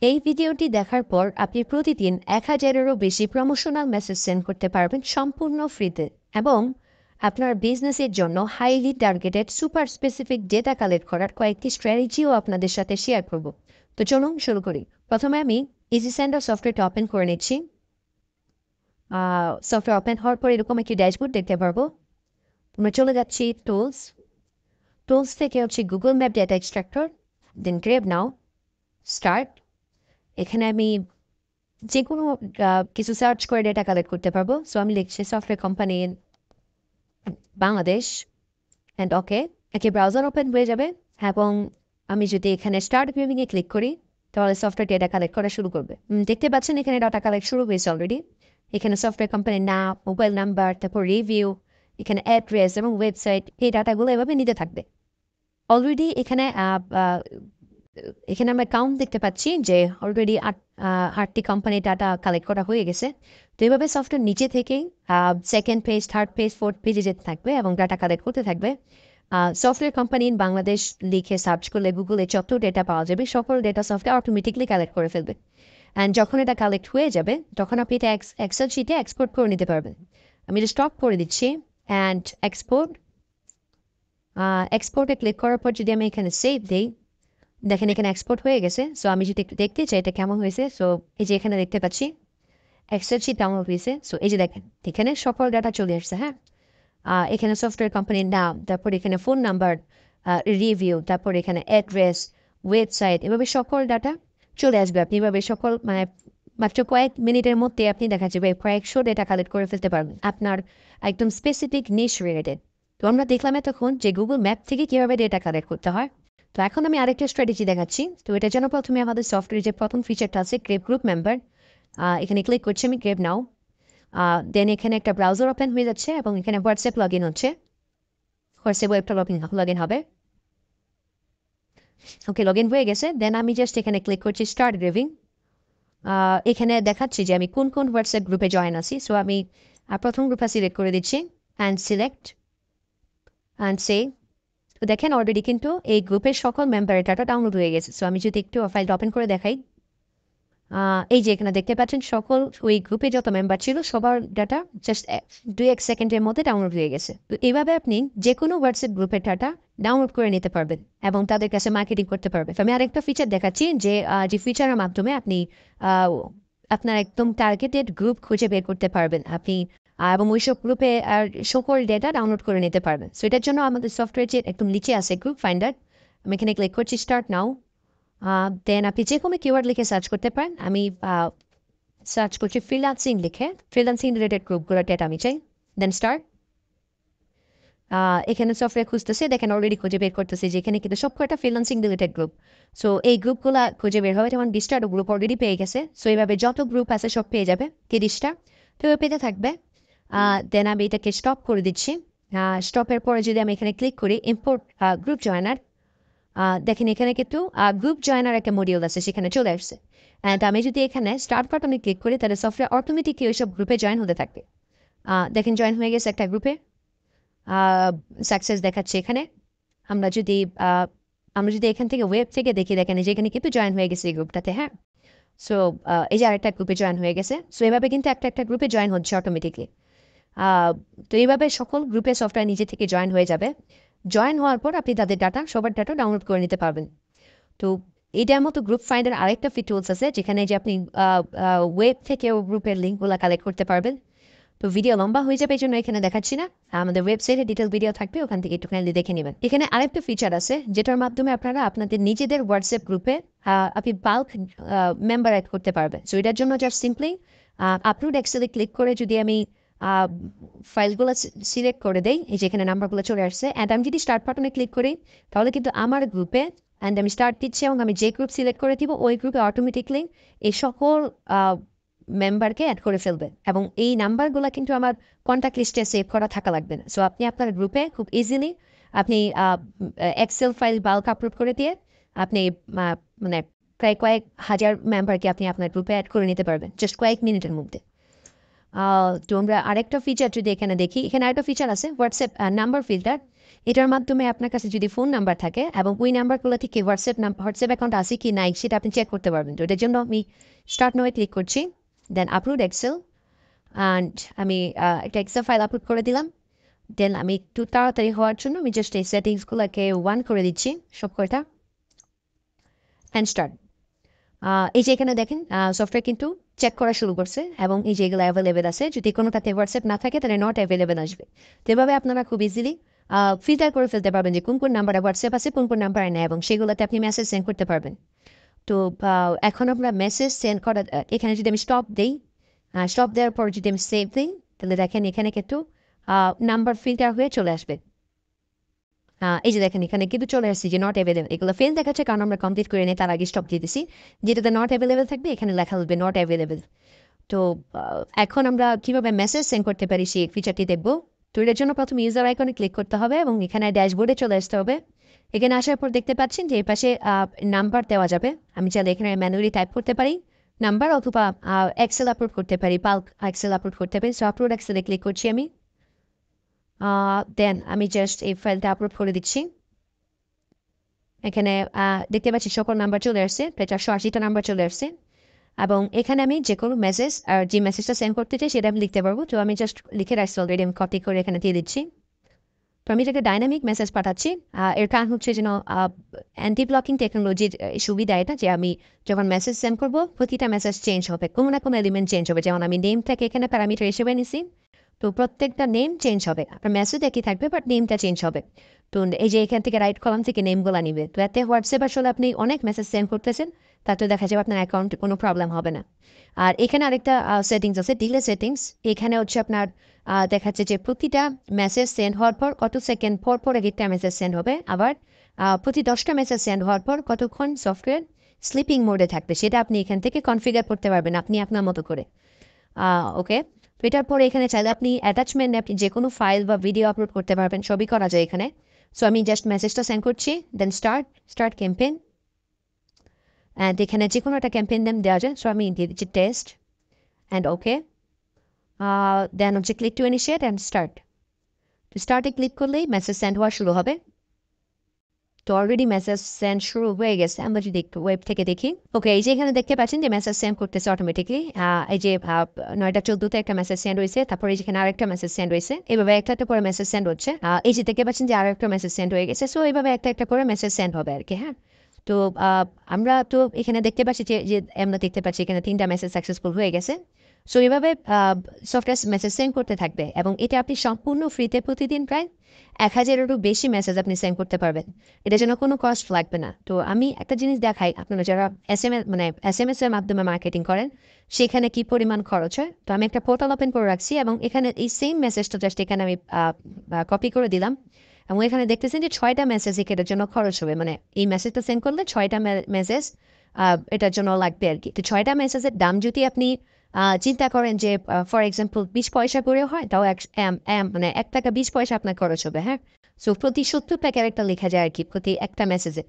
এই ভিডিওটি দেখার পর আপনি প্রতিদিন 1000-এরও বেশি প্রমোশনাল মেসেজ সেন্ড করতে পারবেন সম্পূর্ণ ফ্রিতে এবং আপনার বিজনেসের জন্য highly targeted super specific data collect করার কয়েকটি স্ট্র্যাটেজিও আপনাদের সাথে শেয়ার করব। তো চলুন শুরু করি। প্রথমে আমি ইজি সেন্ডার সফটওয়্যারটা ওপেন করে নিচ্ছি। সফটওয়্যার ওপেন হওয়ার পর এরকম একটি ড্যাশবোর্ড দেখতে পারবো। আমরা চলে যাচ্ছি টুলস থেকে হচ্ছে গুগল ম্যাপ ডেটা এক্সট্রাক্টর, দেন গ্রেভ নাও, স্টার্ট। এখানে আমি যে কোনো কিছু সার্চ করে ডেটা কালেক্ট করতে পারবো। সো আমি লিখছি software company Bangladesh and okay. একে ব্রাউজার ওপেন হয়ে যাবে এবং আমি যদি এখানে স্টার্ট ভিউইংয়ে ক্লিক করি তাহলে সফটওয়্যার ডেটা কালেক্ট করা শুরু করবে। দেখতে পাচ্ছেন এখানে ডাটা কালেক্ট শুরু হয়েছে অলরেডি। এখানে সফটওয়্যার কোম্পানির নাম, মোবাইল নাম্বার, তারপর রিভিউ, এখানে অ্যাড্রেস এবং ওয়েবসাইট, এই ডাটাগুলো এভাবে নিতে থাকবে। অলরেডি এখানে আমরা কাউন্ট দেখতে পাচ্ছি যে অলরেডি 8টি কোম্পানি ডাটা কালেক্ট করা হয়ে গেছে। তো এইভাবে সফটওয়্যার নিচে থেকেই second page, third page, fourth পেজে যেতে থাকবে এবং ডাটা কালেক্ট করতে থাকবে। সফটওয়্যার কোম্পানি ইন বাংলাদেশ লিখে সার্চ করলে গুগলে যত ডেটা পাওয়া যাবে সকল ডেটা সফটওয়্যার অটোমেটিকলি কালেক্ট করে ফেলবে। অ্যান্ড যখন এটা কালেক্ট হয়ে যাবে তখন আপনি এটা এক্সেল শিটে এক্সপোর্ট করে নিতে পারবেন। আমি এটা স্টপ করে দিচ্ছি অ্যান্ড এক্সপোর্টে ক্লিক করার পর যদি আমি এখানে সেভ দিই, দেখেন এখানে এক্সপোর্ট হয়ে গেছে। সো আমি যদি একটু দেখতে চাই এটা কেমন হয়েছে, সো এই যে এখানে দেখতে পাচ্ছি এক্সেল শিট ডাউনলোড হয়েছে। সো এই যে দেখেন এখানে সকল ডাটা চলে আসছে। হ্যাঁ, এখানে সফটওয়্যার কোম্পানির নাম, তারপর এখানে ফোন নাম্বার, রিভিউ, তারপর এখানে অ্যাড্রেস, ওয়েবসাইট, এভাবে সকল ডাটা চলে আসবে। আপনি এভাবে সকল মাত্র কয়েক মিনিটের মধ্যে আপনি দেখা যাবে কয়েকশো ডেটা কালেক্ট করে ফেলতে পারবেন আপনার একদম স্পেসিফিক নিশ রিলেটেড। তো আমরা দেখলাম এতক্ষণ যে গুগল ম্যাপ থেকে কীভাবে ডেটা কালেক্ট করতে হয়। তো এখন আমি আরেকটা স্ট্র্যাটেজি দেখাচ্ছি। তো এটা যেন প্রথমে আমাদের সফটওয়্যারে যে প্রথম ফিচারটা আছে ক্রেভ গ্রুপ মেম্বার, এখানে ক্লিক করছি আমি ক্রেভ নাও। দেন এখানে একটা ব্রাউজার ওপেন হয়ে যাচ্ছে এবং এখানে হোয়াটসঅ্যাপ লগ ইন হচ্ছে। হোয়াটসঅ্যাপ ওয়েবটা লগ ইন হবে। ওকে, লগ ইন হয়ে গেছে। দেন আমি জাস্ট এখানে ক্লিক করছি স্টার্ট গ্রেভিং। এখানে দেখাচ্ছি যে আমি কোন কোন হোয়াটসঅ্যাপ গ্রুপে জয়েন আছি। সো আমি প্রথম গ্রুপটা সিলেক্ট করে দিচ্ছি অ্যান্ড সিলেক্ট অ্যান্ড সে। তো দেখেন অলরেডি কিন্তু এই গ্রুপের সকল মেম্বারের ডাটা ডাউনলোড হয়ে গেছে। সো আমি যদি একটু ফাইলটা ওপেন করে দেখাই, এই যে এখানে দেখতে পাচ্ছেন সকল ওই গ্রুপে যত মেম্বার ছিল সবার ডাটা জাস্ট 2-1 সেকেন্ডের মধ্যে ডাউনলোড হয়ে গেছে। তো এইভাবে আপনি যে কোনো হোয়াটসঅ্যাপ গ্রুপের ডাটা ডাউনলোড করে নিতে পারবেন এবং তাদের কাছে মার্কেটিং করতে পারবেন। তো আমি আরেকটা ফিচার দেখাচ্ছি যে ফিচারের মাধ্যমে আপনি আপনার একদম টার্গেটেড গ্রুপ খুঁজে বের করতে পারবেন আপনি এবং ওইসব গ্রুপে সকল ডেটা ডাউনলোড করে নিতে পারবেন। সো এটার জন্য আমাদের সফটওয়্যার যে একদম নিচে আছে গ্রুপ ফাইন্ডার, আমি এখানে ক্লিক করছি স্টার্ট নাও। দেন আপনি যে কোনো কিওয়ার্ড লিখে সার্চ করতে পারেন। আমি সার্চ করছি ফ্রিল্যান্সিং লিখে, ফ্রিল্যান্সিং রিলেটেড গ্রুপগুলোর ডেটা আমি চাই। Then start. এখানে সফটওয়্যার খুঁজতেছে, দেখেন অলরেডি খুঁজে বের করতেছে যে এখানে কিন্তু সব কয়টা ফ্রিল্যান্সিং রিলেটেড গ্রুপ। সো এই গ্রুপগুলো খুঁজে বের হবে, যেমন 20টা গ্রুপ অলরেডি পেয়ে গেছে। সো এইভাবে যত গ্রুপ আছে সব পেয়ে যাবে 30টা। তো পেতে থাকবে। দেন আমি এটাকে স্টপ করে দিচ্ছি। স্টপের পরে যদি আমি এখানে ক্লিক করি ইম্পোর্ট গ্রুপ জয়েনার, দেখেন এখানে কিন্তু গ্রুপ জয়েনার একটা মডিউল আছে, সেখানে চলে আসছে। অ্যান্ড আমি যদি এখানে স্টার্ট বাটনে ক্লিক করি তাহলে সফটওয়্যার অটোমেটিকলি ওইসব গ্রুপে জয়েন হতে থাকবে। দেখেন জয়েন হয়ে গেছে একটা গ্রুপে, সাকসেস দেখাচ্ছে এখানে। আমরা যদি এখান থেকে ওয়েব থেকে দেখি, দেখেন যে এখানে কিন্তু জয়েন হয়ে গেছে এই গ্রুপটাতে। হ্যাঁ, সো এই যে আরেকটা গ্রুপে জয়েন হয়ে গেছে। সো এভাবে কিন্তু একটা গ্রুপে জয়েন হচ্ছে অটোমেটিকলি। তো এইভাবে সকল গ্রুপে সফটওয়্যার নিজে থেকে জয়েন হয়ে যাবে। জয়েন হওয়ার পর আপনি তাদের ডাটা সবার ডাটা ডাউনলোড করে নিতে পারবেন। তো এটার মতো গ্রুপ ফাইন্ডার আরেকটা টুলস আছে যেখানে যে আপনি ওয়েব থেকে গ্রুপের লিঙ্কগুলো কালেক্ট করতে পারবেন। তো ভিডিও লম্বা হয়ে যাবে এই জন্য এখানে দেখাচ্ছি না, আমাদের ওয়েবসাইটে ডিটেল ভিডিও থাকবে, ওখান থেকে একটু কাইন্ডলি দেখে নেবেন। এখানে আরেকটা ফিচার আছে যেটার মাধ্যমে আপনারা আপনাদের নিজেদের হোয়াটসঅ্যাপ গ্রুপে আপনি বাল্ক মেম্বার অ্যাড করতে পারবেন। সো এটার জন্য জাস্ট সিম্পলি আপলোড এক্সেলে ক্লিক করে যদি আমি ফাইলগুলো সিলেক্ট করে দেই, এই যে এখানে নাম্বারগুলো চলে আসছে। অ্যান্ড আমি যদি স্টার্ট বাটনে ক্লিক করি তাহলে কিন্তু আমার গ্রুপে অ্যান্ড আমি স্টার্ট দিচ্ছি এবং আমি যে গ্রুপ সিলেক্ট করে দিব ওই গ্রুপে অটোমেটিকলি এই সকল মেম্বারকে অ্যাড করে ফেলবে এবং এই নাম্বারগুলো কিন্তু আমার কন্ট্যাক্ট লিস্টে সেভ করা থাকা লাগবে না। সো আপনি আপনার গ্রুপে খুব ইজিলি আপনি এক্সেল ফাইল বাল্ক আপলোড করে দিয়ে আপনি মানে প্রায় কয়েক হাজার মেম্বারকে আপনি আপনার গ্রুপে অ্যাড করে নিতে পারবেন জাস্ট কয়েক মিনিটের মধ্যে। তো আমরা আরেকটা ফিচার যদি এখানে দেখি, এখানে আরেকটা ফিচার আছে হোয়াটসঅ্যাপ নাম্বার ফিল্টার। এটার মাধ্যমে আপনার কাছে যদি ফোন নাম্বার থাকে এবং ওই নাম্বারগুলো থেকে হোয়াটসঅ্যাপ অ্যাকাউন্ট আছে কি নাই সেটা আপনি চেক করতে পারবেন। তো এটার জন্য আমি স্টার্ট নাও ক্লিক করছি, দেন আপলোড এক্সেল, অ্যান্ড আমি একটা এক্সেল ফাইল আপলোড করে দিলাম। দেন আমি একটু তাড়াতাড়ি হওয়ার জন্য আমি জাস্ট এই সেটিংসগুলোকে 1 করে দিচ্ছি সব কয়টা, অ্যান্ড স্টার্ট। এই যে এখানে দেখেন সফটওয়্যার কিন্তু চেক করা শুরু করছে এবং এই যে এগুলো অ্যাভেলেবেল আছে। যদি কোনোটাতে হোয়াটসঅ্যাপ না থাকে তাহলে নট অ্যাভেলেবেল আসবে। তো এভাবে আপনারা খুব ইজিলি ফিল্টার করে ফেলতে পারবেন যে কোন কোন নাম্বারে হোয়াটসঅ্যাপ আছে, কোন কোন নাম্বারে নেই, এবং সেগুলোতে আপনি মেসেজ সেন্ড করতে পারবেন। তো এখন আমরা মেসেজ সেন্ড করা এখানে যদি আমি স্টপ দিই, স্টপ দেওয়ার পর যদি আমি সেভ দিই, তাহলে দেখেন এখানে কিন্তু নাম্বার ফিল্টার হয়ে চলে আসবে। এই যে দেখেন এখানে কিন্তু চলে আসছে যে নট অ্যাভেলেবল, এগুলো ফেল দেখাচ্ছে কারণ আমরা কমপ্লিট করে নিই, তার আগে স্টপ দিয়ে দিছি। যেটাতে নট অ্যাভেলেবল থাকবে এখানে লেখা হবে নট অ্যাভেলেবল। তো এখন আমরা কিভাবে মেসেজ সেন্ড করতে পারি সেই ফিচারটি দেখব। তো এর জন্য প্রথমে ইউজার আইকনে ক্লিক করতে হবে এবং এখানে ড্যাশবোর্ডে চলে আসতে হবে। এখানে আসার পর দেখতে পাচ্ছেন যে এই পাশে নাম্বার দেওয়া যাবে। আমি চাইলে এখানে ম্যানুয়ালি টাইপ করতে পারি নাম্বার, অথবা এক্সেল আপলোড করতে পারি, পাল্ক এক্সেল আপলোড করতে পারি। সো আপলোড এক্সেলে ক্লিক করছি আমি, দেন আমি জাস্ট এই ফাইলটা আপলোড করে দিচ্ছি। এখানে দেখতে পাচ্ছি সকল নাম্বার চলে আসছে, প্রায় 480টা নাম্বার চলে আসছে, এবং এখানে আমি যে কোনো মেসেজ আর যে মেসেজটা সেন্ড করতে চাই সেটা আমি লিখতে পারবো। তো আমি জাস্ট লিখে রাখছি অলরেডি, আমি কপি করে এখানে দিয়ে দিচ্ছি। তো আমি এটাকে ডাইনামিক মেসেজ পাঠাচ্ছি। এর কারণ হচ্ছে যেন অ্যান্টি ব্লকিং টেকনোলজির সুবিধা এটা, যে আমি যখন মেসেজ সেন্ড করবো প্রতিটা মেসেজ চেঞ্জ হবে, কোনো না কোনো এলিমেন্ট চেঞ্জ হবে। যেমন আমি নেমটাকে এখানে প্যারামিটার হিসেবে নিছি, তো প্রত্যেকটা নেম চেঞ্জ হবে, আপনার মেসেজ একই থাকবে বাট নেমটা চেঞ্জ হবে। তো এই যে এখান থেকে রাইট কলাম থেকে নেমগুলো নিবে। তো এতে হোয়াটসঅ্যাপ আসলে আপনি অনেক মেসেজ সেন্ড করতেছেন, তাতে দেখা যাবে আপনার অ্যাকাউন্টে কোনো প্রবলেম হবে না। আর এখানে আরেকটা সেটিংস আছে, ডিলে সেটিংস। এখানে হচ্ছে আপনার দেখাচ্ছে যে প্রতিটা মেসেজ সেন্ড হওয়ার পর কত সেকেন্ড পর পর একটা মেসেজ সেন্ড হবে, আবার প্রতি 10টা মেসেজ সেন্ড হওয়ার পর কতক্ষণ সফটওয়্যার স্লিপিং মোডে থাকবে সেটা আপনি এখান থেকে কনফিগার করতে পারবেন আপনি আপনার মতো করে। ওকে, তো এটার পরে এখানে চাইলে আপনি অ্যাটাচমেন্ট আপনি যে কোনো ফাইল বা ভিডিও আপলোড করতে পারবেন, সবই করা যায় এখানে। সো আমি জাস্ট মেসেজটা সেন্ড করছি, দেন স্টার্ট ক্যাম্পেইন, অ্যান্ড এখানে যে কোনো একটা ক্যাম্পেইন নেম দেওয়া যায়। সো আমি দিয়ে দিচ্ছি টেস্ট, অ্যান্ড ওকে, দেন হচ্ছে click to initiate and start. তো স্টার্টে ক্লিক করলেই মেসেজ সেন্ড হওয়া শুরু হবে। তো অলরেডি মেসেজ সেন্ড শুরু হয়ে গেছে, আমরা যদি একটু ওয়েব থেকে দেখি। ওকে, এই যে এখানে দেখতে পাচ্ছেন যে মেসেজ সেন্ড করতেছে অটোমেটিকলি। এই যে 9টা 14তে একটা মেসেজ সেন্ড হয়েছে, তারপরে যেখানে আরেকটা মেসেজ সেন্ড হয়েছে, এভাবে একটা করে মেসেজ সেন্ড হচ্ছে। এই যে দেখতে পাচ্ছেন যে আরেকটা মেসেজ সেন্ড হয়ে গেছে। সো এইভাবে একটা করে মেসেজ সেন্ড হবে আর কি। হ্যাঁ, তো আমরা তো এখানে দেখতে পাচ্ছি যে আমরা দেখতে পাচ্ছি এখানে 3টা মেসেজ সাকসেসফুল হয়ে গেছে। সো এইভাবে সফটওয়্যার মেসেজ সেন্ড করতে থাকবে, এবং এটা আপনি সম্পূর্ণ ফ্রিতে প্রতিদিন প্রায় 1000-এরও বেশি মেসেজ আপনি সেন্ড করতে পারবেন। এটার জন্য কোনো কস্ট লাগবে না। তো আমি একটা জিনিস দেখাই আপনারা যারা এস এম এস এর মাধ্যমে মার্কেটিং করেন সেখানে কি পরিমাণ খরচ হয়। তো আমি একটা পোর্টাল ওপেন করে রাখছি এবং এখানে এই সেম মেসেজটা জাস্ট এখানে আমি কপি করে দিলাম, এবং এখানে দেখতেছেন যে 6টা মেসেজ এটার জন্য খরচ হবে, মানে এই মেসেজটা সেন্ড করলে 6টা মেসেজ এটার জন্য লাগবে আর কি। তো 6টা মেসেজের দাম যদি আপনি চিন্তা করেন যে ফর এক্সাম্পল 20 পয়সা করেও হয়, তাও মানে 1 টাকা 20 পয়সা আপনার খরচ হবে। হ্যাঁ, সো প্রতি 70টা ক্যারেক্টার লেখা যায় আর কি প্রতি একটা মেসেজে।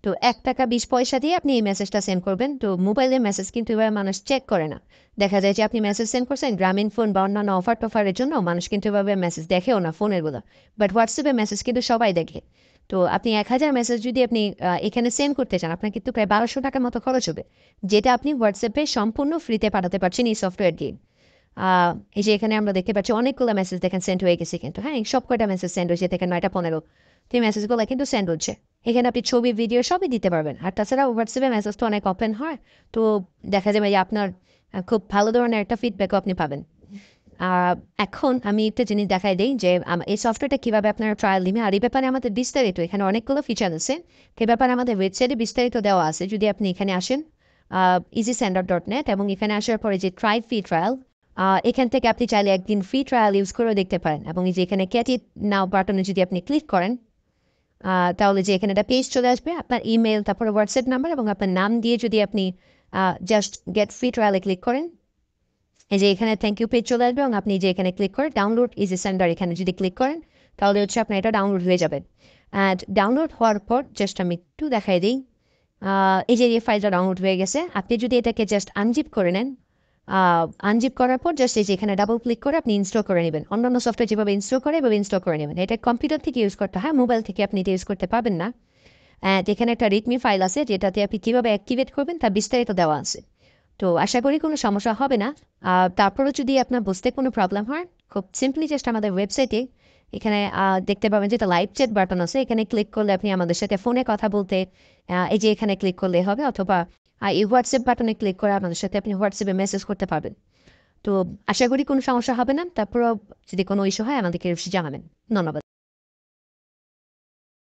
তো 1 টাকা 20 পয়সা দিয়ে আপনি এই মেসেজটা সেন্ড করবেন। তো মোবাইলের মেসেজ কিন্তু এবার মানুষ চেক করে না। দেখা যায় যে আপনি মেসেজ সেন্ড করছেন গ্রামীণ ফোন বা অন্যান্য অফার টফারের জন্য, মানুষ কিন্তু এভাবে মেসেজ দেখেও না ফোনের গুলো, বাট হোয়াটসঅ্যাপে মেসেজ কিন্তু সবাই দেখে। তো আপনি 1000 মেসেজ যদি আপনি এখানে সেন্ড করতে চান, আপনার কিন্তু প্রায় 1200 টাকার মতো খরচ হবে, যেটা আপনি হোয়াটসঅ্যাপে সম্পূর্ণ ফ্রিতে পাঠাতে পারছেন এই সফটওয়্যার দিয়ে। এই যে এখানে আমরা দেখতে পাচ্ছি অনেকগুলো মেসেজ দেখেন সেন্ড হয়ে গেছে, কিন্তু হ্যাঁ সব কয়টা মেসেজ সেন্ড হয়েছে থেকে 9টা 15। তো এই মেসেজগুলো কিন্তু সেন্ড হচ্ছে। এখানে আপনি ছবি ভিডিও সবই দিতে পারবেন। আর তাছাড়া হোয়াটসঅ্যাপে মেসেজ তো অনেক ওপেন হয়, তো দেখা যাবে যে আপনার খুব ভালো ধরনের একটা ফিডব্যাকও আপনি পাবেন। এখন আমি একটা জিনিস দেখাই দিই যে এই সফটওয়্যারটা কীভাবে আপনারা ট্রায়াল দিবেন, আর এই ব্যাপারে আমাদের বিস্তারিত এখানে অনেকগুলো ফিচার আছে। এই ব্যাপারে আমাদের ওয়েবসাইটে বিস্তারিত দেওয়া আছে। যদি আপনি এখানে আসেন easysender.net, এবং এখানে আসার পরে যে ট্রাই ফ্রি ট্রায়াল, এখান থেকে আপনি চাইলে একদিন ফ্রি ট্রায়াল ইউজ করেও দেখতে পারেন। এবং এই যে এখানে গেট ইট নাও বাটনে যদি আপনি ক্লিক করেন, তাহলে যে এখানে একটা পেজ চলে আসবে, আপনার ইমেল তারপরে হোয়াটসঅ্যাপ নাম্বার এবং আপনার নাম দিয়ে যদি আপনি জাস্ট গেট ফ্রি ট্রায়ালে ক্লিক করেন, এই যে এখানে থ্যাংক ইউ পেজ চলে আসবে, এবং আপনি যে এখানে ক্লিক করে ডাউনলোড ইজি সেন্ডার এখানে যদি ক্লিক করেন, তাহলে হচ্ছে আপনার এটা ডাউনলোড হয়ে যাবে। অ্যান্ড ডাউনলোড হওয়ার পর জাস্ট আমি একটু দেখাই দিই, এই যে এই ফাইলটা ডাউনলোড হয়ে গেছে। আপনি যদি এটাকে জাস্ট আনজিপ করে নেন, আনজিপ করার পর জাস্ট এই যে এখানে ডাবল ক্লিক করে আপনি ইনস্টল করে নেবেন। অন্যান্য সফটওয়্যার যেভাবে ইনস্টল করে এভাবে ইনস্টল করে নেবেন। এটা কম্পিউটার থেকে ইউজ করতে হয়, মোবাইল থেকে আপনি এটা ইউজ করতে পারবেন না। এখানে একটা রিডমি ফাইল আছে যেটাতে আপনি কীভাবে অ্যাক্টিভেট করবেন তার বিস্তারিত দেওয়া আছে। তো আশা করি কোনো সমস্যা হবে না। তারপরেও যদি আপনার বুঝতে কোনো প্রবলেম হয়, খুব সিম্পলি জাস্ট আমাদের ওয়েবসাইটে এখানে দেখতে পাবেন যেটা লাইভ চ্যাট বাটন আছে, এখানে ক্লিক করলে আপনি আমাদের সাথে ফোনে কথা বলতে এই যে এখানে ক্লিক করলে হবে, অথবা এই হোয়াটসঅ্যাপ বাটনে ক্লিক করে আমাদের সাথে আপনি হোয়াটসঅ্যাপে মেসেজ করতে পারবেন। তো আশা করি কোনো সমস্যা হবে না। তারপরেও যদি কোনো ইস্যু হয় আমাদেরকে জানাবেন। ধন্যবাদ।